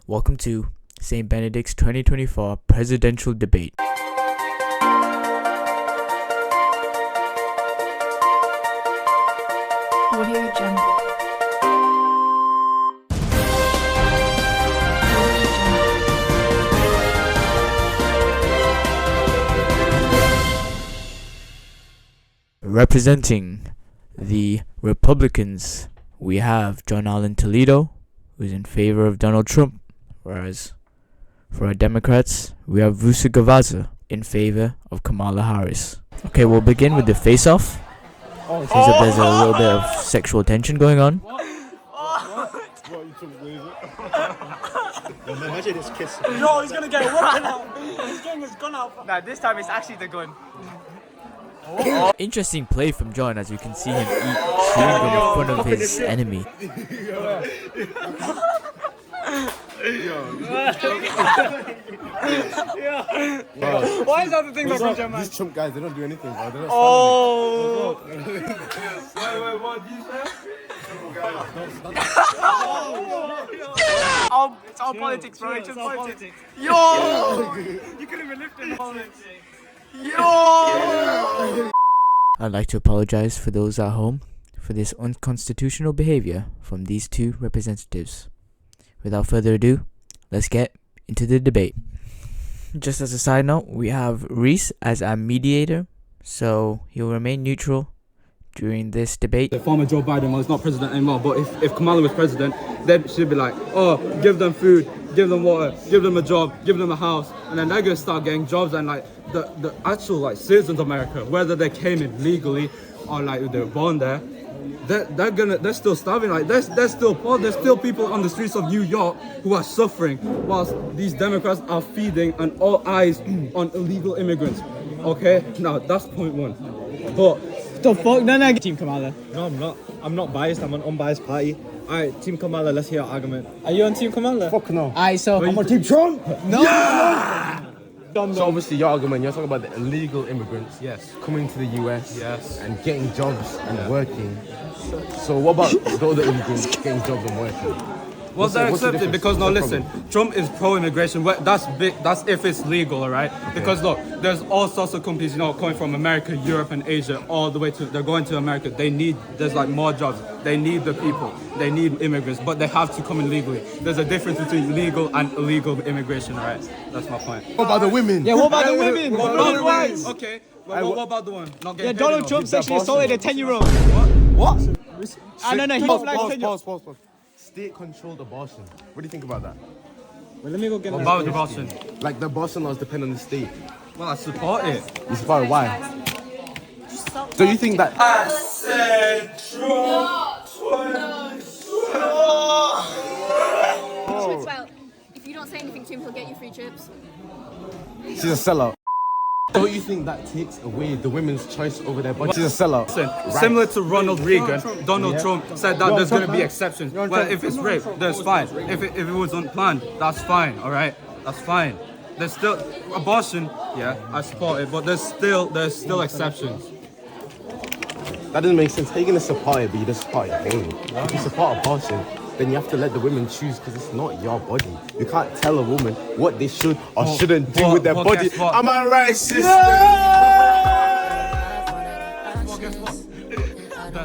Welcome to St. Benedict's 2024 presidential debate. Audio Jungle. Representing the Republicans, we have John Allen Toledo, who's in favor of Donald Trump, whereas for our Democrats, we have Vusa Gavaza in favor of Kamala Harris. Okay, we'll begin with the face-off. Seems that there's a little bit of sexual tension going on. Imagine it's kissing. No, he's gonna get a weapon out. He's getting his gun out. Nah, this time it's actually the gun. Interesting play from John, as you can see him eat chewing gum in front of his enemy. Why is that the thing about John, man? These Trump guys, they don't do anything, bro. They're not It's all politics, bro. It's just politics. Yo! You couldn't even lift it. Yo! I'd like to apologize for those at home for this unconstitutional behavior from these two representatives. Without further ado, let's get into the debate. Just as a side note, we have Reese as our mediator, so he'll remain neutral during this debate. The former Joe Biden was not president anymore, but if Kamala was president, then she'd be like, oh, give them food, give them water, give them a job, give them a house, and then they're gonna start getting jobs, and like the actual like citizens of America, whether they came in legally or like they were born there, they're still starving. Like they're still poor. There's still people on the streets of New York who are suffering, whilst these Democrats are feeding and all eyes on illegal immigrants. Okay, now that's point one. But The fuck? No, Team Kamala. No, I'm not. I'm not biased. I'm an unbiased party. Alright, Team Kamala, let's hear our argument. Are you on Team Kamala? Fuck no. Aye, so I'm on Team Trump! no. So obviously your argument, you're talking about the illegal immigrants, yes, coming to the US, Yes. and getting jobs and working. So what about the other immigrants getting jobs and working? well, they're what's the accepted difference? because no, What's the listen, Trump is pro-immigration. That's big. That's if it's legal, alright? Because look, there's all sorts of companies, coming from America, Europe, and Asia, all the way to they're going to America. There's like more jobs. They need the people. They need immigrants, but they have to come in legally. There's a difference between legal and illegal immigration, alright? That's my point. What about the women? Yeah, what about the women? What What about about the women? Okay. Well, what about the one? Not getting paid Donald enough? Trump sexually assaulted a 10-year-old. What? No, he was like 10-year-old. Pause. State-controlled abortion. What do you think about that? Well, let me go get What my about the abortion? Like the abortion laws depend on the state. Well, I support it. You support why? So you think that? Well, if you don't say anything to him, he'll get you free chips. She's a sellout. Don't you think that takes away the women's choice over their body? She's a sellout. Listen, similar to Ronald Reagan, Donald Trump said that there's going to be exceptions. Well, if it's rape, that's fine. If it was unplanned, that's fine, all right? That's fine. There's still abortion, yeah, I support it, but there's still exceptions. That doesn't make sense. How are you going to support it, but you just support it only? If you support abortion, then you have to let the women choose because it's not your body. You can't tell a woman what they should or shouldn't do with their body. guess what? Am I right, sister?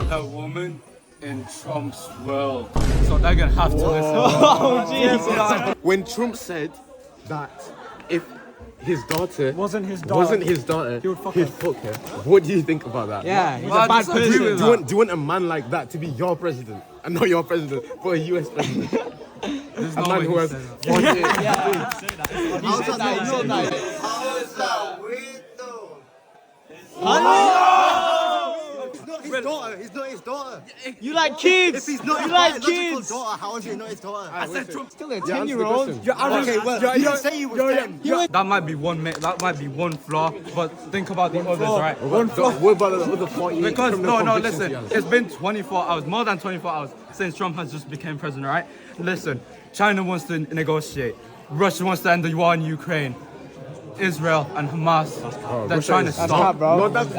The woman in Trump's world. So they're going to have to listen. When Trump said that if his daughter Wasn't his daughter. he would fuck her. What do you think about that? Yeah, he's Well, a bad I disagree person. with Do you want a man like that to be your president and not your president, but a US president? There's A no man way who he has said that. 48. He said that. He's not his daughter. You like kids? If he's not you his like biological kids? daughter, how is he not his daughter? I said Trump. Still a Yeah, answer the 10-year-old. question. Okay, well, he didn't say he was 10. That might be one flaw, but think about the others, right? What about the other 48? Because criminal convictions listen, he has? it's been 24 hours, more than 24 hours since Trump has just became president, right? Listen, China wants to negotiate, Russia wants to end the war in Ukraine, Israel and Hamas, they're trying to stop. No, that's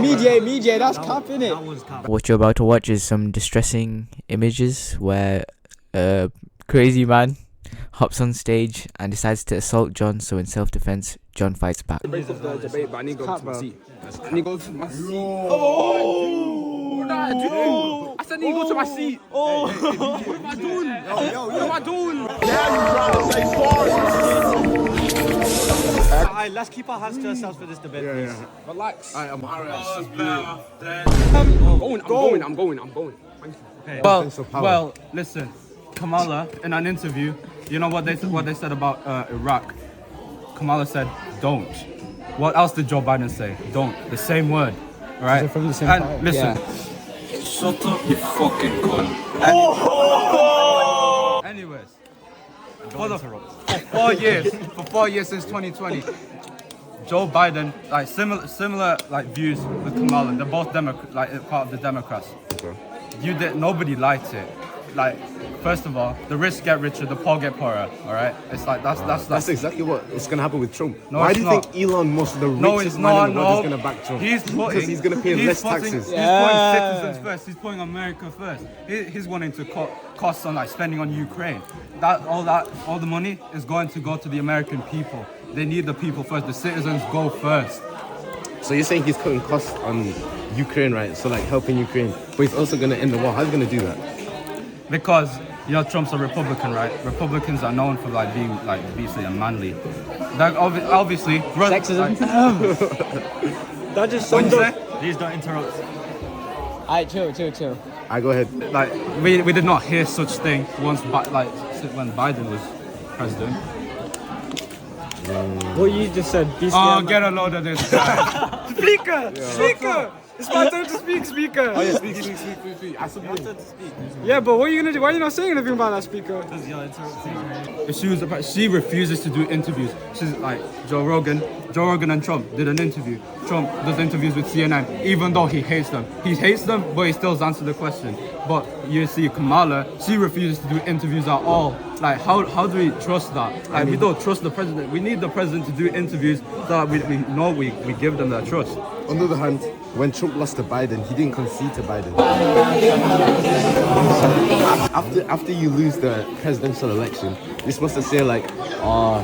Mediate, that's cap, innit? What you're about to watch is some distressing images where a crazy man hops on stage and decides to assault John, so in self-defense, John fights back. Break up the debate, but I need to go to my seat. I need to go to my seat. Oh! What did I do? I said I need to go to my seat. Oh! What am I doing? What am I doing? Alright, let's keep our hands to ourselves for this debate, please. Relax. I'm harassed. I'm going. Thank you. Well, listen. Kamala, in an interview, you know what they said about Iraq? Kamala said, don't. What else did Joe Biden say? Don't. The same word. All right? From the same and party? listen. Shut up, you fucking cunt. Anyways. For 4 years since 2020, Joe Biden, like similar like views with Kamala. They're both part of the Democrats. Okay. Nobody liked it. Like, first of all, the rich get richer, the poor get poorer. All right, it's like that's exactly what is gonna happen with Trump. No, Why it's do you not. think Elon Musk, the richest man in the world, is gonna back Trump? Because he's gonna pay less taxes. He's putting citizens first. He's putting America first. He's wanting to cut costs on like spending on Ukraine. All the money is going to go to the American people. They need the people first. The citizens go first. So you're saying he's cutting costs on Ukraine, right? So like helping Ukraine, but he's also gonna end the war. How's he gonna do that? Because Trump's a Republican, right? Republicans are known for like being like basically a manly. That obviously Sexism. That just sums up. Please don't interrupt. Alright, chill. I go ahead. Like we did not hear such thing once when Biden was president. What you just said. Get a load of this. Speaker! It's my turn to speak, speaker. Oh yeah, speak. I submit. Yeah, but what are you gonna do? Why are you not saying anything about that, speaker? She refuses to do interviews. She's like Joe Rogan and Trump did an interview. Trump does interviews with CNN, even though he hates them. He hates them, but he still answers the question. But you see Kamala, she refuses to do interviews at all. Like how do we trust that? Like we don't trust the president. We need the president to do interviews so that we know we give them that trust. On the other hand, when Trump lost to Biden, he didn't concede to Biden. After you lose the presidential election, you're supposed to say like, well,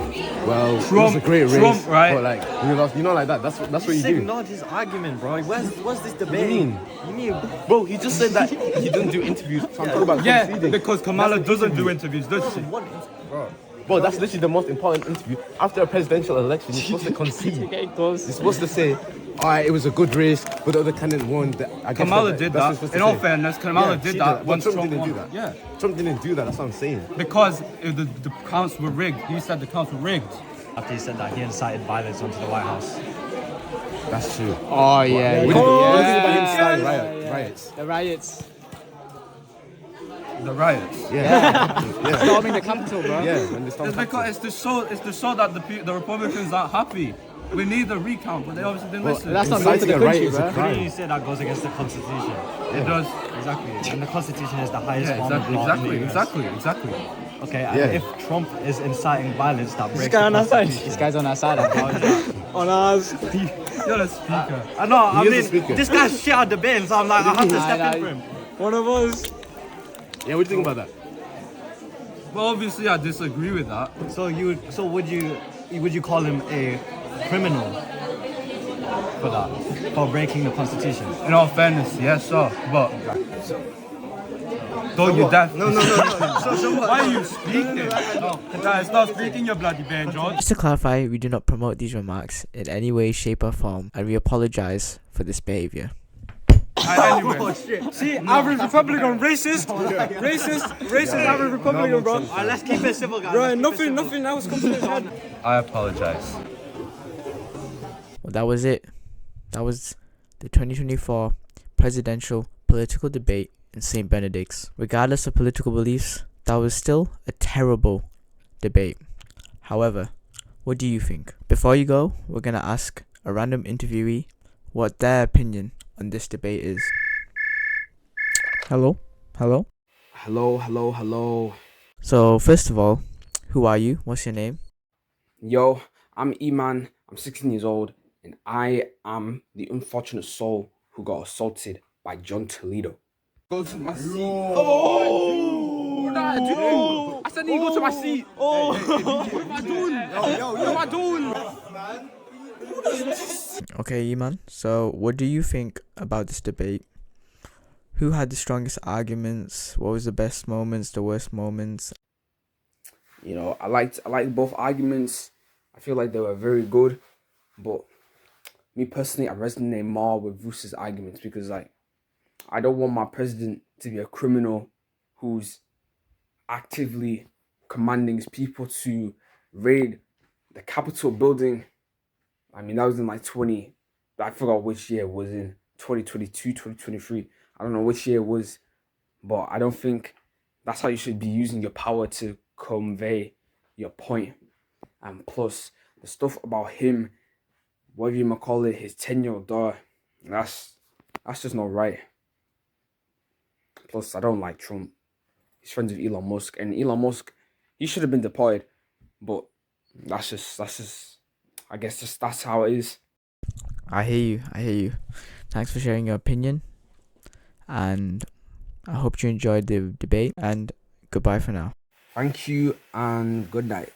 it was a great race, Trump, right? But like we lost, like that. That's what you do. Ignored his argument, bro. What's this debate? You mean, bro? He just said that he didn't do interviews. So I'm talking about conceding. Because Kamala doesn't do interviews, does she? Bro, that's literally the most important interview. After a presidential election, you're supposed to concede. You're supposed to say, alright, it was a good race, but the other candidate won. Kamala did that. In all fairness, Kamala did that once Trump Trump didn't won. do that. Yeah. Trump didn't do that. That's what I'm saying. Because the counts were rigged. He said the counts were rigged. After he said that, he incited violence onto the White House. That's true. Oh yeah. What do you think about him starting riots? The riots. The riots. Yeah. Storming the Capitol, bro. Yeah, when they stormed It's because it's to show that the Republicans aren't happy. We need a recount, but they obviously didn't listen. That's not good for the country, bro. How do you say that goes against the Constitution? It does. Exactly. And the Constitution is the highest form of law in the US. Exactly. Okay, and if Trump is inciting violence, that breaks guy on the our side. Constitution. This guy's on our side. On ours. You're the speaker. I know, I He is mean, the speaker. this guy's shit at debating, so I'm like, I have to step in for him. One of us. Yeah, what do you think about that? Well, obviously, I disagree with that. So would you call him a criminal for that, for breaking the Constitution? In all fairness, yes, sir. But don't you deaf? No. So what? Why are you speaking? No, guys, stop speaking, you bloody Ben George. Just to clarify, we do not promote these remarks in any way, shape, or form, and we apologize for this behavior. Anyway, See, average Republican, racist, average Republican, bro. Alright, let's keep it civil, guys. Bro, nothing else comes to his head. I apologize. Well, that was it. That was the 2024 presidential political debate in St. Benedict's. Regardless of political beliefs, that was still a terrible debate. However, what do you think? Before you go, we're gonna ask a random interviewee what their opinion on this debate is. Hello? Hello. So, first of all, who are you? What's your name? Yo, I'm Iman. I'm 16 years old, and I am the unfortunate soul who got assaulted by John Toledo. Go to my seat. Oh! What did trying to do? I said, you go to my seat. Oh. What am I doing? What am I doing? Okay, Iman. So, what do you think about this debate? Who had the strongest arguments? What was the best moments, the worst moments? You know, I liked both arguments. I feel like they were very good, but me personally, I resonate more with Vuce's arguments because, like, I don't want my president to be a criminal who's actively commanding his people to raid the Capitol building. I mean, that was in like I forgot which year it was in, 2022, 2023. I don't know which year it was, but I don't think that's how you should be using your power to convey your point. And plus, the stuff about him, whatever you might call it, his 10-year-old daughter, that's just not right. Plus, I don't like Trump. He's friends with Elon Musk, and Elon Musk, he should have been deported, but that's just, I guess that's how it is. I hear you. Thanks for sharing your opinion. And I hope you enjoyed the debate. And goodbye for now. Thank you and good night.